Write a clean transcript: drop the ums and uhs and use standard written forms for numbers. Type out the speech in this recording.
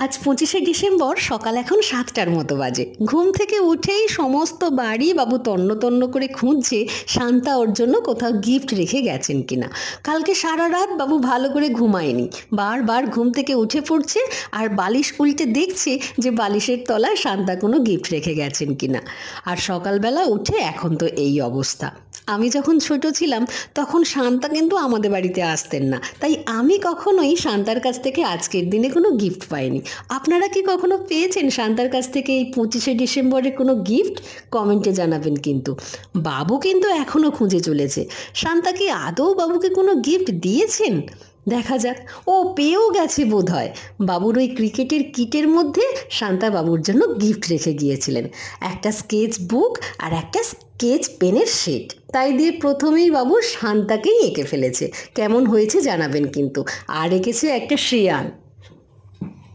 আজ 25শে ডিসেম্বর সকাল এখন 7টার মতো বাজে। ঘুম থেকে উঠেই সমস্ত বাড়ি বাবু তন্ন তন্ন করে খুঁজছে শান্তা ওর জন্য কোথাও গিফট রেখে গেছেন কিনা। কালকে সারা রাত বাবু ভালো করে ঘুমায়নি, বারবার ঘুম থেকে উঠে পড়ছে আর বালিশ উল্টে দেখছে যে বালিশের তলায় শান্তা কোনো গিফট রেখে গেছেন কিনা। আর সকালবেলা উঠে এখন তো এই অবস্থা। আমি যখন ছোট ছিলাম তখন শান্তা কিন্তু আমাদের বাড়িতে আসতেন না, তাই আমি কখনোই শান্তার কাছ থেকে আজকের দিনে কোনো গিফট পাইনি। আপনারা কি কখনো পেয়েছেন শান্তার কাছ থেকে এই 25শে ডিসেম্বরে কোনো গিফট? কমেন্টে জানাবেন কিন্তু। বাবু কিন্তু এখনও খুঁজে চলেছে শান্তা কি আদৌ বাবুকে কোনো গিফট দিয়েছেন। দেখা যাক, ও পেয়েও গেছে বোধহয়। বাবুর ওই ক্রিকেটের কিটের মধ্যে শান্তা বাবুর জন্য গিফট রেখে গিয়েছিলেন একটা স্কেচ বুক আর একটা স্কেচ পেনের সেট। তাই দিয়ে প্রথমেই বাবু শান্তাকেই এঁকে ফেলেছে। কেমন হয়েছে জানাবেন কিন্তু। আর এঁকেছে একটা শ্রেয়ান।